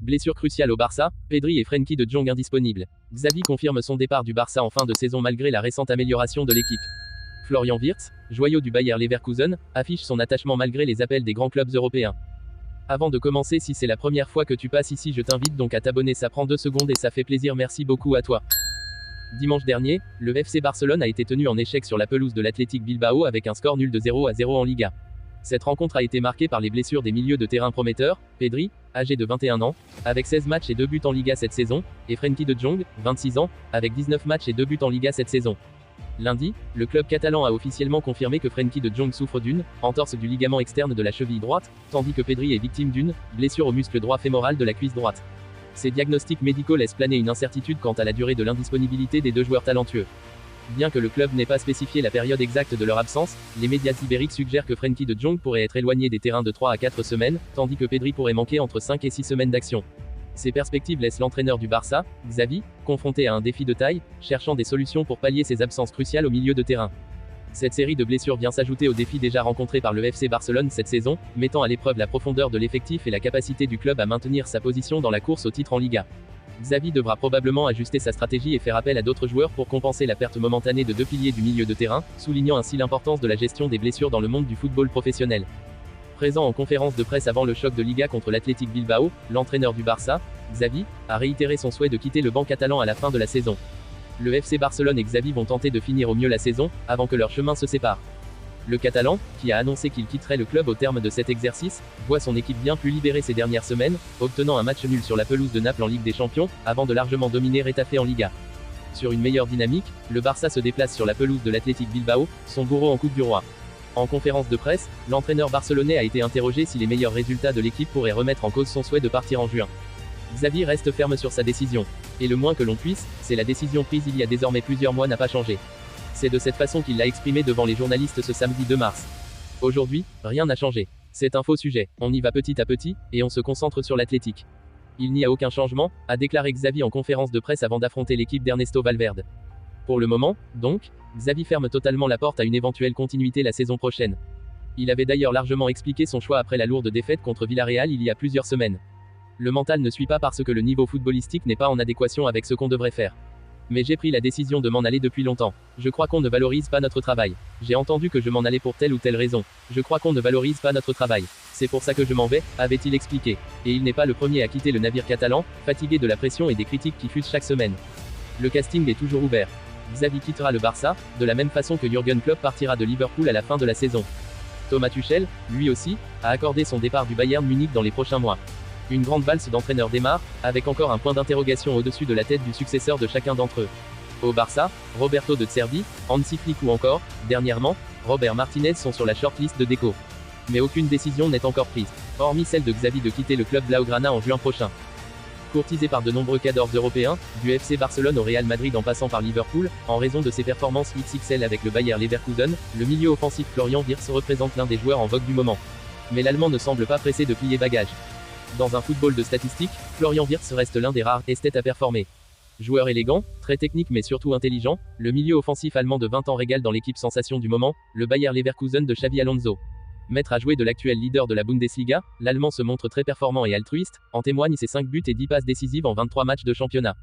Blessure cruciale au Barça, Pedri et Frenkie de Jong indisponibles. Xavi confirme son départ du Barça en fin de saison malgré la récente amélioration de l'équipe. Florian Wirtz, joyau du Bayer Leverkusen, affiche son attachement malgré les appels des grands clubs européens. Avant de commencer, si c'est la première fois que tu passes ici, je t'invite donc à t'abonner, ça prend 2 secondes et ça fait plaisir, merci beaucoup à toi. Dimanche dernier, le FC Barcelone a été tenu en échec sur la pelouse de l'Athletic Bilbao avec un score nul de 0-0 en Liga. Cette rencontre a été marquée par les blessures des milieux de terrain prometteurs, Pedri, âgé de 21 ans, avec 16 matchs et 2 buts en Liga cette saison, et Frenkie de Jong, 26 ans, avec 19 matchs et 2 buts en Liga cette saison. Lundi, le club catalan a officiellement confirmé que Frenkie de Jong souffre d'une entorse du ligament externe de la cheville droite, tandis que Pedri est victime d'une blessure au muscle droit fémoral de la cuisse droite. Ces diagnostics médicaux laissent planer une incertitude quant à la durée de l'indisponibilité des deux joueurs talentueux. Bien que le club n'ait pas spécifié la période exacte de leur absence, les médias ibériques suggèrent que Frenkie de Jong pourrait être éloigné des terrains de 3 à 4 semaines, tandis que Pedri pourrait manquer entre 5 et 6 semaines d'action. Ces perspectives laissent l'entraîneur du Barça, Xavi, confronté à un défi de taille, cherchant des solutions pour pallier ses absences cruciales au milieu de terrain. Cette série de blessures vient s'ajouter aux défis déjà rencontrés par le FC Barcelone cette saison, mettant à l'épreuve la profondeur de l'effectif et la capacité du club à maintenir sa position dans la course au titre en Liga. Xavi devra probablement ajuster sa stratégie et faire appel à d'autres joueurs pour compenser la perte momentanée de 2 piliers du milieu de terrain, soulignant ainsi l'importance de la gestion des blessures dans le monde du football professionnel. Présent en conférence de presse avant le choc de Liga contre l'Athletic Bilbao, l'entraîneur du Barça, Xavi, a réitéré son souhait de quitter le banc catalan à la fin de la saison. Le FC Barcelone et Xavi vont tenter de finir au mieux la saison, avant que leurs chemins se séparent. Le Catalan, qui a annoncé qu'il quitterait le club au terme de cet exercice, voit son équipe bien plus libérée ces dernières semaines, obtenant un match nul sur la pelouse de Naples en Ligue des Champions, avant de largement dominer Retafe en Liga. Sur une meilleure dynamique, le Barça se déplace sur la pelouse de l'Athletic Bilbao, son bourreau en Coupe du Roi. En conférence de presse, l'entraîneur barcelonais a été interrogé si les meilleurs résultats de l'équipe pourraient remettre en cause son souhait de partir en juin. Xavi reste ferme sur sa décision. Et le moins que l'on puisse, c'est la décision prise il y a désormais plusieurs mois n'a pas changé. C'est de cette façon qu'il l'a exprimé devant les journalistes ce samedi 2 mars. Aujourd'hui, rien n'a changé. C'est un faux sujet. On y va petit à petit, et on se concentre sur l'Athletic. Il n'y a aucun changement, a déclaré Xavi en conférence de presse avant d'affronter l'équipe d'Ernesto Valverde. Pour le moment, donc, Xavi ferme totalement la porte à une éventuelle continuité la saison prochaine. Il avait d'ailleurs largement expliqué son choix après la lourde défaite contre Villarreal il y a plusieurs semaines. Le mental ne suit pas parce que le niveau footballistique n'est pas en adéquation avec ce qu'on devrait faire. Mais j'ai pris la décision de m'en aller depuis longtemps. Je crois qu'on ne valorise pas notre travail. J'ai entendu que je m'en allais pour telle ou telle raison. Je crois qu'on ne valorise pas notre travail. C'est pour ça que je m'en vais, avait-il expliqué. Et il n'est pas le premier à quitter le navire catalan, fatigué de la pression et des critiques qui fusent chaque semaine. Le casting est toujours ouvert. Xavi quittera le Barça, de la même façon que Jürgen Klopp partira de Liverpool à la fin de la saison. Thomas Tuchel, lui aussi, a accordé son départ du Bayern Munich dans les prochains mois. Une grande valse d'entraîneurs démarre, avec encore un point d'interrogation au-dessus de la tête du successeur de chacun d'entre eux. Au Barça, Roberto De Zerbi, Hansi Flick ou encore, dernièrement, Robert Martinez sont sur la shortlist de Deco. Mais aucune décision n'est encore prise, hormis celle de Xavi de quitter le club Blaugrana en juin prochain. Courtisé par de nombreux cadors européens, du FC Barcelone au Real Madrid en passant par Liverpool, en raison de ses performances XXL avec le Bayer Leverkusen, le milieu offensif Florian Wirtz représente l'un des joueurs en vogue du moment. Mais l'Allemand ne semble pas pressé de plier bagage. Dans un football de statistiques, Florian Wirtz reste l'un des rares esthètes à performer. Joueur élégant, très technique mais surtout intelligent, le milieu offensif allemand de 20 ans régale dans l'équipe sensation du moment, le Bayer Leverkusen de Xabi Alonso. Maître à jouer de l'actuel leader de la Bundesliga, l'Allemand se montre très performant et altruiste, en témoignent ses 5 buts et 10 passes décisives en 23 matchs de championnat.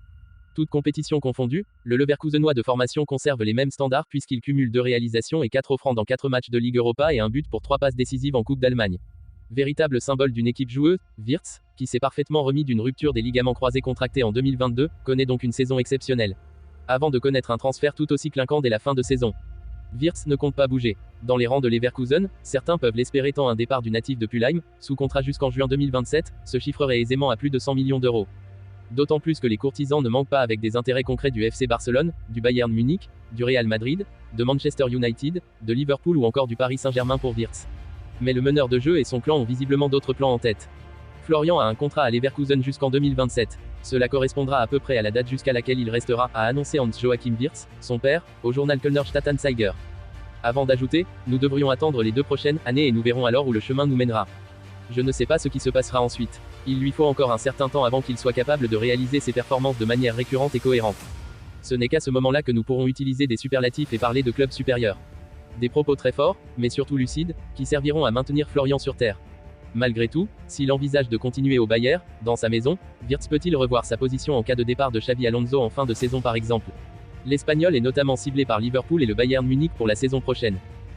Toutes compétitions confondues, le Leverkusenois de formation conserve les mêmes standards puisqu'il cumule 2 réalisations et 4 offrandes dans 4 matchs de Ligue Europa et un but pour 3 passes décisives en Coupe d'Allemagne. Véritable symbole d'une équipe joueuse, Wirtz, qui s'est parfaitement remis d'une rupture des ligaments croisés contractés en 2022, connaît donc une saison exceptionnelle. Avant de connaître un transfert tout aussi clinquant dès la fin de saison. Wirtz ne compte pas bouger. Dans les rangs de Leverkusen, certains peuvent l'espérer tant un départ du natif de Pulheim, sous contrat jusqu'en juin 2027, se chiffrerait aisément à plus de 100 millions d'euros. D'autant plus que les courtisans ne manquent pas avec des intérêts concrets du FC Barcelone, du Bayern Munich, du Real Madrid, de Manchester United, de Liverpool ou encore du Paris Saint-Germain pour Wirtz. Mais le meneur de jeu et son clan ont visiblement d'autres plans en tête. Florian a un contrat à Leverkusen jusqu'en 2027. Cela correspondra à peu près à la date jusqu'à laquelle il restera, a annoncé Hans-Joachim Wirtz, son père, au journal Kölner Stadtanzeiger. Avant d'ajouter, nous devrions attendre les 2 prochaines années et nous verrons alors où le chemin nous mènera. Je ne sais pas ce qui se passera ensuite. Il lui faut encore un certain temps avant qu'il soit capable de réaliser ses performances de manière récurrente et cohérente. Ce n'est qu'à ce moment-là que nous pourrons utiliser des superlatifs et parler de clubs supérieurs. Des propos très forts, mais surtout lucides, qui serviront à maintenir Florian sur terre. Malgré tout, s'il envisage de continuer au Bayern, dans sa maison, Wirtz peut-il revoir sa position en cas de départ de Xabi Alonso en fin de saison par exemple? L'Espagnol est notamment ciblé par Liverpool et le Bayern Munich pour la saison prochaine.